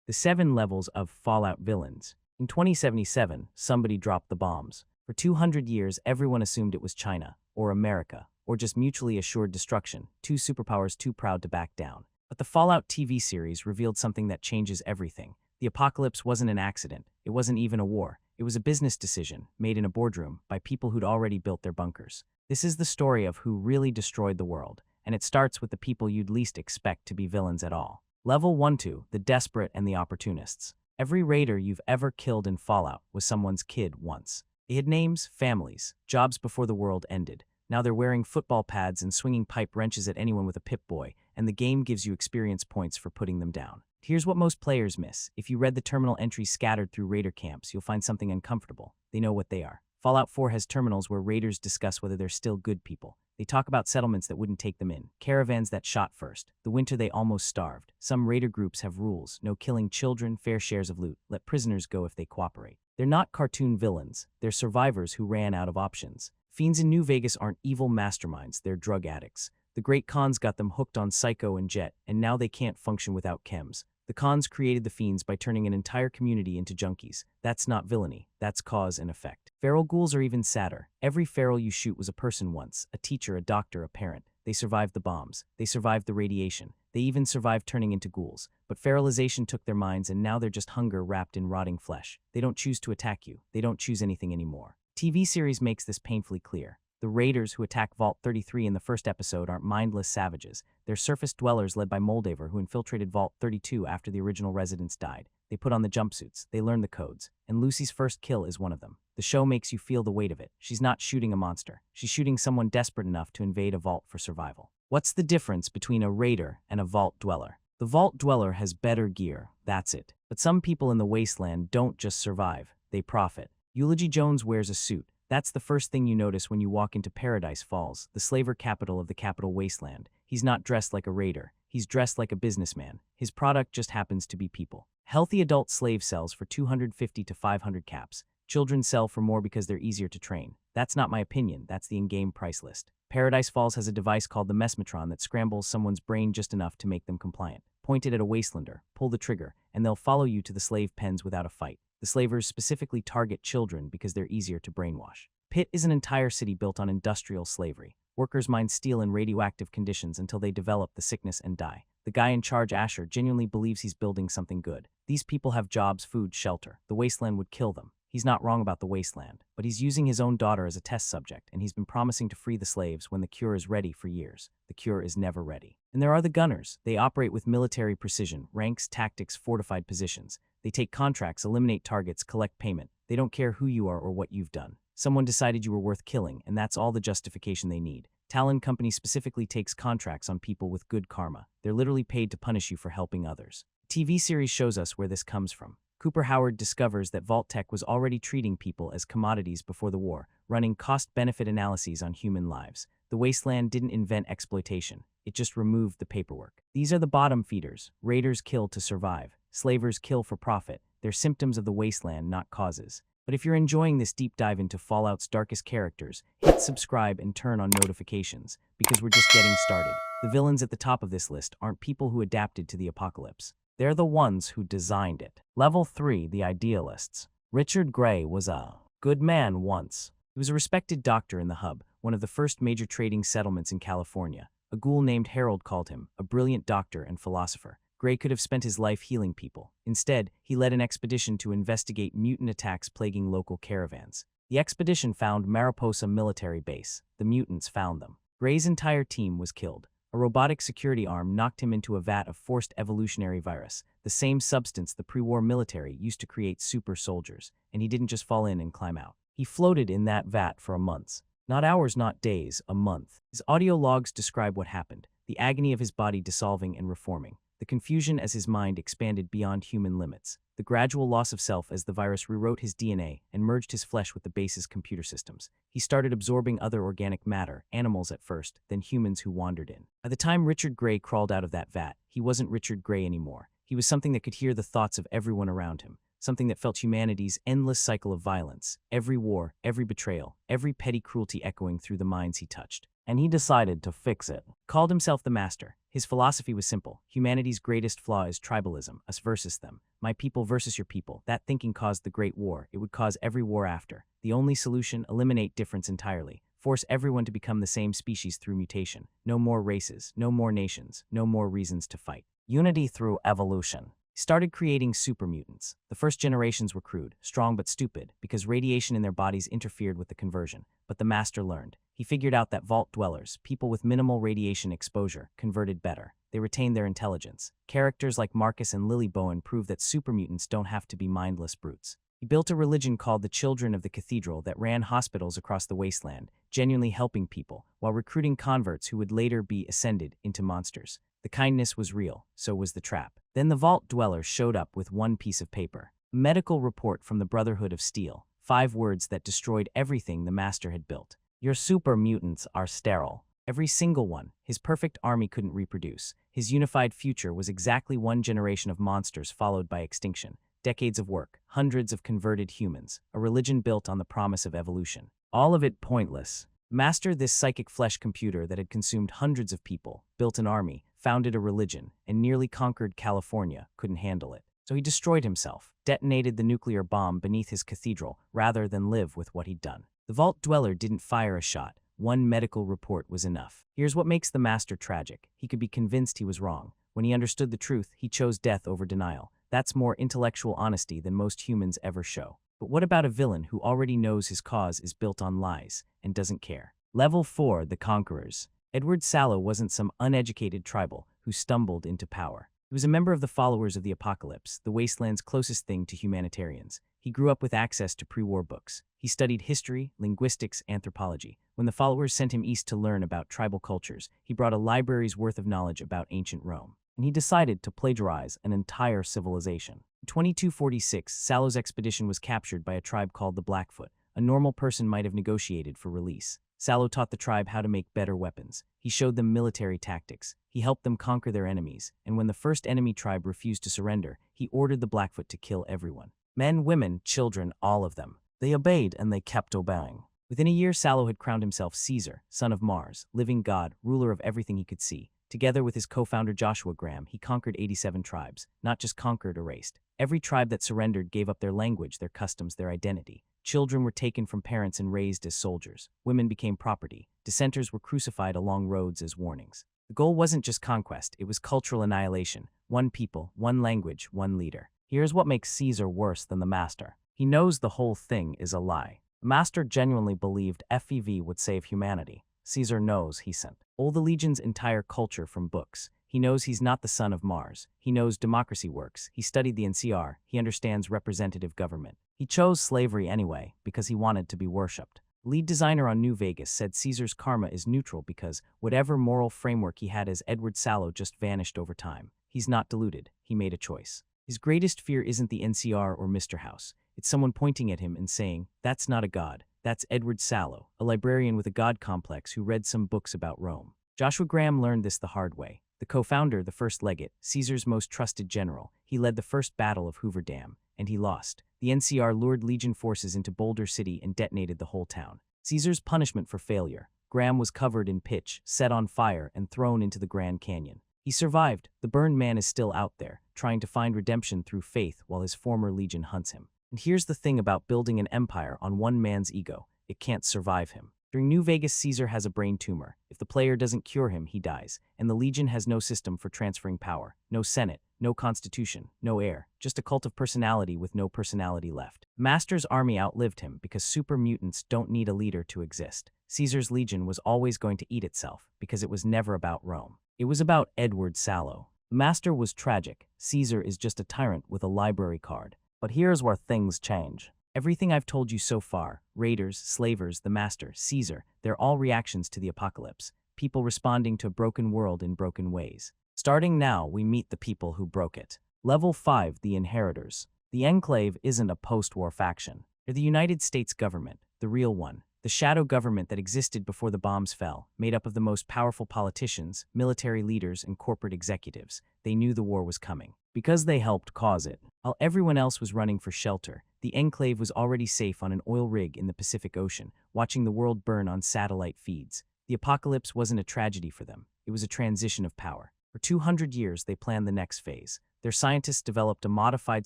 The 7 levels of Fallout villains. In 2077, somebody dropped the bombs. For 200 years, everyone assumed it was China, or America, or just mutually assured destruction, two superpowers too proud to back down. But the Fallout TV series revealed something that changes everything. The apocalypse wasn't an accident. It wasn't even a war. It was a business decision, made in a boardroom, by people who'd already built their bunkers. This is the story of who really destroyed the world, and it starts with the people you'd least expect to be villains at all. Level 1-2, the Desperate and the Opportunists. Every raider you've ever killed in Fallout was someone's kid once. They had names, families, jobs before the world ended. Now they're wearing football pads and swinging pipe wrenches at anyone with a Pip-Boy, and the game gives you experience points for putting them down. Here's what most players miss. If you read the terminal entries scattered through raider camps, you'll find something uncomfortable. They know what they are. Fallout 4 has terminals where raiders discuss whether they're still good people. They talk about settlements that wouldn't take them in, caravans that shot first, the winter they almost starved. Some raider groups have rules: no killing children, fair shares of loot, let prisoners go if they cooperate. They're not cartoon villains, they're survivors who ran out of options. Fiends in New Vegas aren't evil masterminds, they're drug addicts. The Great Khans got them hooked on Psycho and Jet, and now they can't function without chems. The Khans created the Fiends by turning an entire community into junkies. That's not villainy, that's cause and effect. Feral ghouls are even sadder. Every feral you shoot was a person once, a teacher, a doctor, a parent. They survived the bombs. They survived the radiation. They even survived turning into ghouls. But feralization took their minds, and now they're just hunger wrapped in rotting flesh. They don't choose to attack you. They don't choose anything anymore. TV series makes this painfully clear. The raiders who attack Vault 33 in the first episode aren't mindless savages. They're surface dwellers led by Moldaver, who infiltrated Vault 32 after the original residents died. They put on the jumpsuits, they learn the codes, and Lucy's first kill is one of them. The show makes you feel the weight of it. She's not shooting a monster. She's shooting someone desperate enough to invade a vault for survival. What's the difference between a raider and a vault dweller? The vault dweller has better gear, that's it. But some people in the wasteland don't just survive, they profit. Eulogy Jones wears a suit. That's the first thing you notice when you walk into Paradise Falls, the slaver capital of the capital wasteland. He's not dressed like a raider. He's dressed like a businessman. His product just happens to be people. Healthy adult slave sells for 250 to 500 caps. Children sell for more because they're easier to train. That's not my opinion, that's the in-game price list. Paradise Falls has a device called the Mesmetron that scrambles someone's brain just enough to make them compliant. Point it at a wastelander, pull the trigger, and they'll follow you to the slave pens without a fight. The slavers specifically target children because they're easier to brainwash. Pitt is an entire city built on industrial slavery. Workers mine steel in radioactive conditions until they develop the sickness and die. The guy in charge, Asher, genuinely believes he's building something good. These people have jobs, food, shelter. The wasteland would kill them. He's not wrong about the wasteland, but he's using his own daughter as a test subject, and he's been promising to free the slaves when the cure is ready for years. The cure is never ready. And there are the gunners. They operate with military precision, ranks, tactics, fortified positions. They take contracts, eliminate targets, collect payment. They don't care who you are or what you've done. Someone decided you were worth killing, and that's all the justification they need. Talon Company specifically takes contracts on people with good karma. They're literally paid to punish you for helping others. The TV series shows us where this comes from. Cooper Howard discovers that Vault-Tec was already treating people as commodities before the war, running cost-benefit analyses on human lives. The wasteland didn't invent exploitation. It just removed the paperwork. These are the bottom feeders. Raiders kill to survive. Slavers kill for profit. They're symptoms of the wasteland, not causes. But if you're enjoying this deep dive into Fallout's darkest characters, hit subscribe and turn on notifications, because we're just getting started. The villains at the top of this list aren't people who adapted to the apocalypse. They're the ones who designed it. Level 3, the Idealists. Richard Gray was a good man once. He was a respected doctor in the Hub, one of the first major trading settlements in California. A ghoul named Harold called him a brilliant doctor and philosopher. Gray could have spent his life healing people. Instead, he led an expedition to investigate mutant attacks plaguing local caravans. The expedition found Mariposa military base. The mutants found them. Gray's entire team was killed. A robotic security arm knocked him into a vat of forced evolutionary virus, the same substance the pre-war military used to create super soldiers, and he didn't just fall in and climb out. He floated in that vat for months. Not hours, not days, a month. His audio logs describe what happened, the agony of his body dissolving and reforming, the confusion as his mind expanded beyond human limits, the gradual loss of self as the virus rewrote his DNA and merged his flesh with the base's computer systems. He started absorbing other organic matter, animals at first, then humans who wandered in. By the time Richard Gray crawled out of that vat, he wasn't Richard Gray anymore. He was something that could hear the thoughts of everyone around him, something that felt humanity's endless cycle of violence, every war, every betrayal, every petty cruelty echoing through the minds he touched. and he decided to fix it. Called himself the Master. His philosophy was simple. Humanity's greatest flaw is tribalism, us versus them. My people versus your people. That thinking caused the Great War. It would cause every war after. The only solution, eliminate difference entirely. Force everyone to become the same species through mutation. No more races, no more nations, no more reasons to fight. Unity through evolution. He started creating super mutants. The first generations were crude, strong but stupid, because radiation in their bodies interfered with the conversion. But the Master learned. He figured out that vault dwellers, people with minimal radiation exposure, converted better. They retained their intelligence. Characters like Marcus and Lily Bowen prove that super mutants don't have to be mindless brutes. He built a religion called the Children of the Cathedral that ran hospitals across the wasteland, genuinely helping people, while recruiting converts who would later be ascended into monsters. The kindness was real, so was the trap. Then the Vault Dwellers showed up with one piece of paper. A medical report from the Brotherhood of Steel. 5 words that destroyed everything the Master had built. Your super mutants are sterile. Every single one. His perfect army couldn't reproduce. His unified future was exactly one generation of monsters followed by extinction. Decades of work, hundreds of converted humans, a religion built on the promise of evolution. All of it pointless. Master, this psychic flesh computer that had consumed hundreds of people, built an army, founded a religion, and nearly conquered California, couldn't handle it. So he destroyed himself, detonated the nuclear bomb beneath his cathedral, rather than live with what he'd done. The Vault Dweller didn't fire a shot. One medical report was enough. Here's what makes the Master tragic. He could be convinced he was wrong. When he understood the truth, he chose death over denial. That's more intellectual honesty than most humans ever show. But what about a villain who already knows his cause is built on lies and doesn't care? Level 4, the Conquerors. Edward Sallow wasn't some uneducated tribal who stumbled into power. He was a member of the Followers of the Apocalypse, the wasteland's closest thing to humanitarians. He grew up with access to pre-war books. He studied history, linguistics, anthropology. When the Followers sent him east to learn about tribal cultures, he brought a library's worth of knowledge about ancient Rome. And he decided to plagiarize an entire civilization. In 2246, Sallow's expedition was captured by a tribe called the Blackfoot. A normal person might have negotiated for release. Sallow taught the tribe how to make better weapons. He showed them military tactics. He helped them conquer their enemies. And when the first enemy tribe refused to surrender, he ordered the Blackfoot to kill everyone. Men, women, children, all of them. They obeyed and they kept obeying. Within a year, Sallow had crowned himself Caesar, son of Mars, living god, ruler of everything he could see. Together with his co-founder Joshua Graham, he conquered 87 tribes, not just conquered, erased. Every tribe that surrendered gave up their language, their customs, their identity. Children were taken from parents and raised as soldiers. Women became property. Dissenters were crucified along roads as warnings. The goal wasn't just conquest, it was cultural annihilation. One people, one language, one leader. Here's what makes Caesar worse than the Master. He knows the whole thing is a lie. The Master genuinely believed FEV would save humanity. Caesar knows he sent all the Legion's entire culture from books. He knows he's not the son of Mars. He knows democracy works. He studied the NCR. He understands representative government. He chose slavery anyway because he wanted to be worshipped. Lead designer on New Vegas said Caesar's karma is neutral because whatever moral framework he had as Edward Sallow just vanished over time. He's not deluded. He made a choice. His greatest fear isn't the NCR or Mr. House. It's someone pointing at him and saying, "That's not a god. That's Edward Sallow, a librarian with a god complex who read some books about Rome." Joshua Graham learned this the hard way. The co-founder, the first legate, Caesar's most trusted general, he led the first battle of Hoover Dam, and he lost. The NCR lured Legion forces into Boulder City and detonated the whole town. Caesar's punishment for failure. Graham was covered in pitch, set on fire, and thrown into the Grand Canyon. He survived. The burned man is still out there, trying to find redemption through faith while his former legion hunts him. And here's the thing about building an empire on one man's ego. It can't survive him. During New Vegas, Caesar has a brain tumor. If the player doesn't cure him, he dies. And the Legion has no system for transferring power. No Senate, no constitution, no heir. Just a cult of personality with no personality left. Master's army outlived him because super mutants don't need a leader to exist. Caesar's Legion was always going to eat itself because it was never about Rome. It was about Edward Sallow. The Master was tragic. Caesar is just a tyrant with a library card. But here's where things change. Everything I've told you so far, Raiders, Slavers, the Master, Caesar, they're all reactions to the apocalypse. People responding to a broken world in broken ways. Starting now, we meet the people who broke it. Level 5, the Inheritors. The Enclave isn't a post-war faction. They're the United States government, the real one. The shadow government that existed before the bombs fell, made up of the most powerful politicians, military leaders, and corporate executives. They knew the war was coming, because they helped cause it. While everyone else was running for shelter, the Enclave was already safe on an oil rig in the Pacific Ocean, watching the world burn on satellite feeds. The apocalypse wasn't a tragedy for them. It was a transition of power. For 200 years, they planned the next phase. Their scientists developed a modified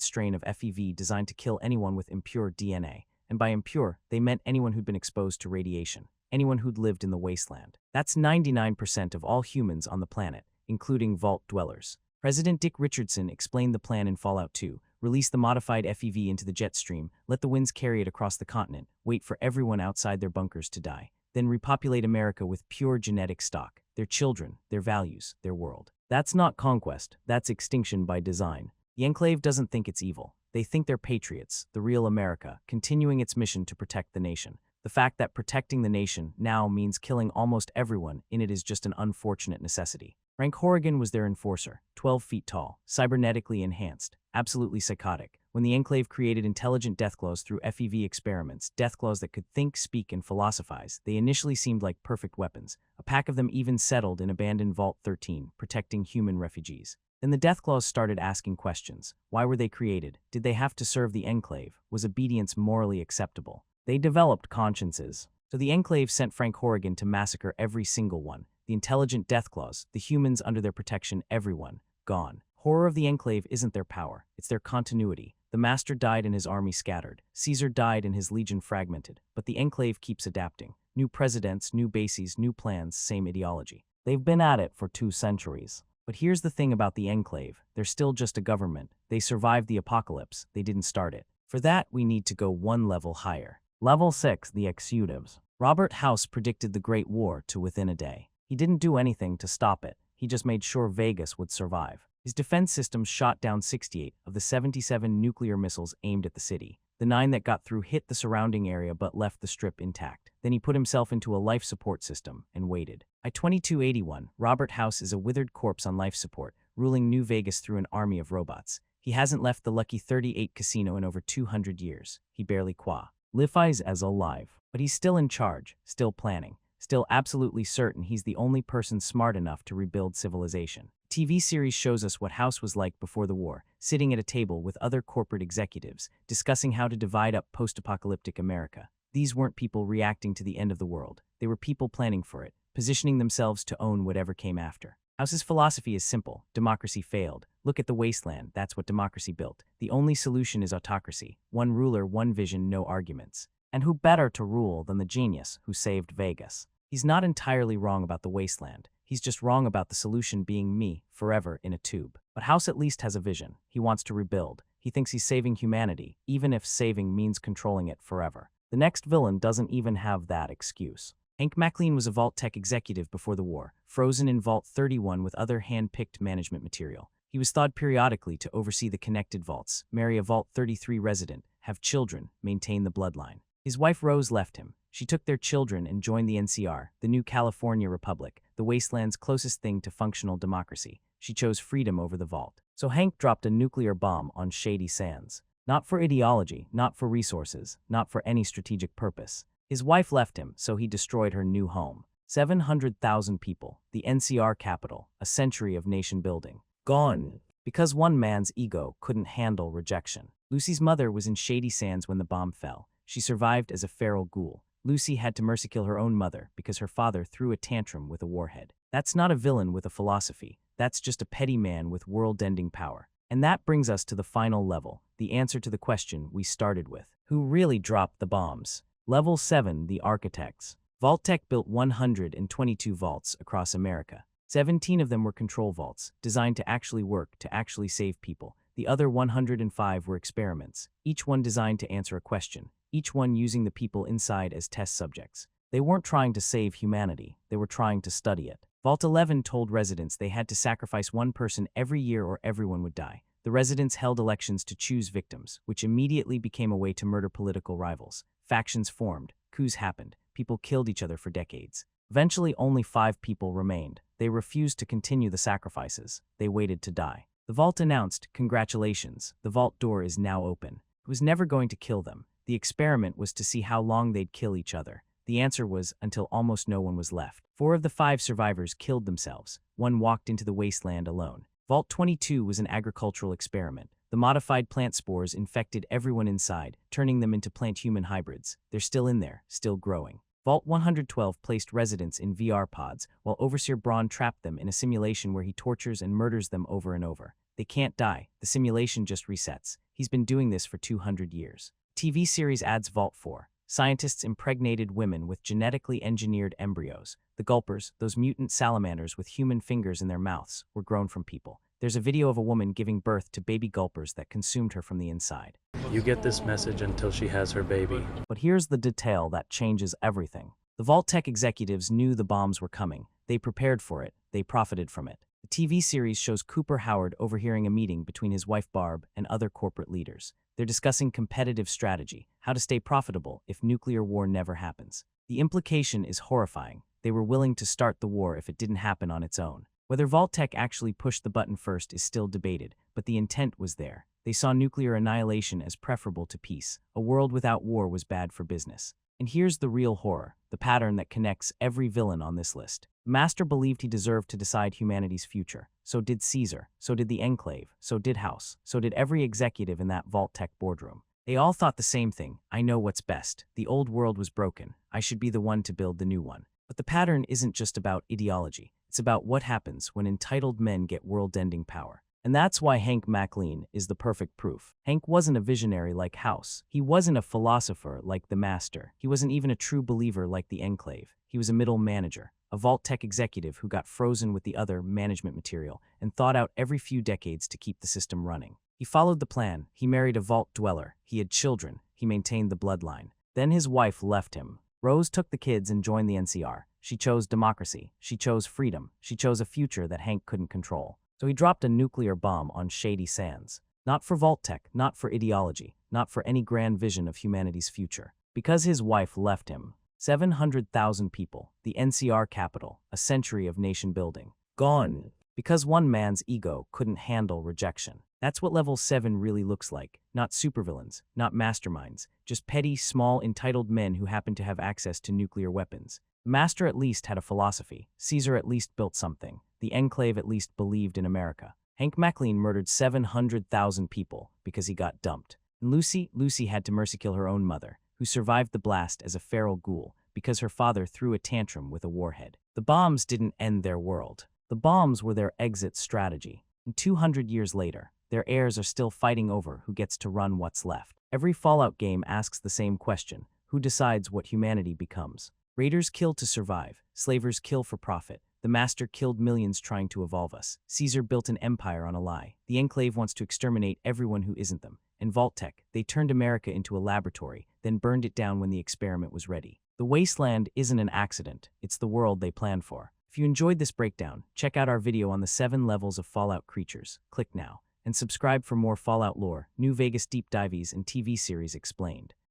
strain of FEV designed to kill anyone with impure DNA. And by impure, they meant anyone who'd been exposed to radiation, anyone who'd lived in the wasteland. That's 99% of all humans on the planet, including vault dwellers. President Dick Richardson explained the plan in Fallout 2. Release the modified FEV into the jet stream, let the winds carry it across the continent, wait for everyone outside their bunkers to die. Then repopulate America with pure genetic stock, their children, their values, their world. That's not conquest, that's extinction by design. The Enclave doesn't think it's evil. They think they're patriots, the real America, continuing its mission to protect the nation. The fact that protecting the nation now means killing almost everyone in it is just an unfortunate necessity. Frank Horrigan was their enforcer, 12 feet tall, cybernetically enhanced, absolutely psychotic. When the Enclave created intelligent deathclaws through FEV experiments, deathclaws that could think, speak, and philosophize, they initially seemed like perfect weapons. A pack of them even settled in abandoned Vault 13, protecting human refugees. Then the deathclaws started asking questions. Why were they created? Did they have to serve the Enclave? Was obedience morally acceptable? They developed consciences. So the Enclave sent Frank Horrigan to massacre every single one. The intelligent deathclaws, the humans under their protection, everyone, gone. Horror of the Enclave isn't their power, it's their continuity. The Master died and his army scattered. Caesar died and his legion fragmented. But the Enclave keeps adapting. New presidents, new bases, new plans, same ideology. They've been at it for 2 centuries. But here's the thing about the Enclave. They're still just a government. They survived the apocalypse. They didn't start it. For that, we need to go one level higher. Level 6, the Executives. Robert House predicted the Great War to within a day. He didn't do anything to stop it. He just made sure Vegas would survive. His defense systems shot down 68 of the 77 nuclear missiles aimed at the city. The 9 that got through hit the surrounding area but left the strip intact. Then he put himself into a life support system and waited. By 2281, Robert House is a withered corpse on life support, ruling New Vegas through an army of robots. He hasn't left the Lucky 38 casino in over 200 years. He barely qualifies as alive. But he's still in charge, still planning. Still absolutely certain he's the only person smart enough to rebuild civilization. TV series shows us what House was like before the war, sitting at a table with other corporate executives, discussing how to divide up post-apocalyptic America. These weren't people reacting to the end of the world. They were people planning for it, positioning themselves to own whatever came after. House's philosophy is simple. Democracy failed. Look at the wasteland. That's what democracy built. The only solution is autocracy. One ruler, one vision, no arguments. And who better to rule than the genius who saved Vegas? He's not entirely wrong about the wasteland. He's just wrong about the solution being me, forever in a tube. But House at least has a vision. He wants to rebuild. He thinks he's saving humanity, even if saving means controlling it forever. The next villain doesn't even have that excuse. Hank McLean was a Vault-Tec executive before the war, frozen in Vault 31 with other hand-picked management material. He was thawed periodically to oversee the connected vaults, marry a Vault 33 resident, have children, maintain the bloodline. His wife Rose left him. She took their children and joined the NCR, the new California Republic, the wasteland's closest thing to functional democracy. She chose freedom over the vault. So Hank dropped a nuclear bomb on Shady Sands. Not for ideology, not for resources, not for any strategic purpose. His wife left him, so he destroyed her new home. 700,000 people, the NCR capital, a century of nation building. Gone. Because one man's ego couldn't handle rejection. Lucy's mother was in Shady Sands when the bomb fell. She survived as a feral ghoul. Lucy had to mercy kill her own mother because her father threw a tantrum with a warhead. That's not a villain with a philosophy. That's just a petty man with world-ending power. And that brings us to the final level, the answer to the question we started with. Who really dropped the bombs? Level 7, the Architects. Vault-Tec built 122 vaults across America. 17 of them were control vaults, designed to actually work, to actually save people. The other 105 were experiments, each one designed to answer a question, each one using the people inside as test subjects. They weren't trying to save humanity, they were trying to study it. Vault 11 told residents they had to sacrifice one person every year or everyone would die. The residents held elections to choose victims, which immediately became a way to murder political rivals. Factions formed, coups happened, people killed each other for decades. Eventually, only 5 people remained. They refused to continue the sacrifices. They waited to die. The vault announced, "Congratulations, the vault door is now open." It was never going to kill them. The experiment was to see how long they'd kill each other. The answer was until almost no one was left. 4 of the 5 survivors killed themselves. 1 walked into the wasteland alone. Vault 22 was an agricultural experiment. The modified plant spores infected everyone inside, turning them into plant-human hybrids. They're still in there, still growing. Vault 112 placed residents in VR pods, while Overseer Braun trapped them in a simulation where he tortures and murders them over and over. They can't die, the simulation just resets. He's been doing this for 200 years. TV series adds Vault 4. Scientists impregnated women with genetically engineered embryos. The gulpers, those mutant salamanders with human fingers in their mouths, were grown from people. There's a video of a woman giving birth to baby gulpers that consumed her from the inside. You get this message until she has her baby. But here's the detail that changes everything. The Vault-Tec executives knew the bombs were coming. They prepared for it. They profited from it. The TV series shows Cooper Howard overhearing a meeting between his wife Barb and other corporate leaders. They're discussing competitive strategy, how to stay profitable if nuclear war never happens. The implication is horrifying. They were willing to start the war if it didn't happen on its own. Whether Vault-Tec actually pushed the button first is still debated, but the intent was there. They saw nuclear annihilation as preferable to peace. A world without war was bad for business. And here's the real horror, the pattern that connects every villain on this list. The Master believed he deserved to decide humanity's future. So did Caesar, so did the Enclave, so did House, so did every executive in that Vault-Tec boardroom. They all thought the same thing: I know what's best. The old world was broken. I should be the one to build the new one. But the pattern isn't just about ideology. It's about what happens when entitled men get world-ending power. And that's why Hank McLean is the perfect proof. Hank wasn't a visionary like House. He wasn't a philosopher like the Master. He wasn't even a true believer like the Enclave. He was a middle manager, a Vault-Tec executive who got frozen with the other management material and thought out every few decades to keep the system running. He followed the plan. He married a Vault dweller. He had children. He maintained the bloodline. Then his wife left him. Rose took the kids and joined the NCR. She chose democracy. She chose freedom. She chose a future that Hank couldn't control. So he dropped a nuclear bomb on shady sands. Not for Vault-Tec, not for ideology, not for any grand vision of humanity's future. Because his wife left him. 700,000 people, the NCR capital, a century of nation building. Gone. Because one man's ego couldn't handle rejection. That's what Level 7 really looks like. Not supervillains, not masterminds, just petty, small, entitled men who happen to have access to nuclear weapons. The Master at least had a philosophy. Caesar at least built something. The Enclave at least believed in America. Hank McLean murdered 700,000 people because he got dumped. And Lucy had to mercy kill her own mother, who survived the blast as a feral ghoul because her father threw a tantrum with a warhead. The bombs didn't end their world. The bombs were their exit strategy. And 200 years later, their heirs are still fighting over who gets to run what's left. Every Fallout game asks the same question: who decides what humanity becomes? Raiders kill to survive. Slavers kill for profit. The Master killed millions trying to evolve us. Caesar built an empire on a lie. The Enclave wants to exterminate everyone who isn't them. And Vault-Tec, they turned America into a laboratory, then burned it down when the experiment was ready. The wasteland isn't an accident. It's the world they planned for. If you enjoyed this breakdown, check out our video on the 7 levels of Fallout creatures. Click now. And subscribe for more Fallout lore, New Vegas deep dives, and TV series explained.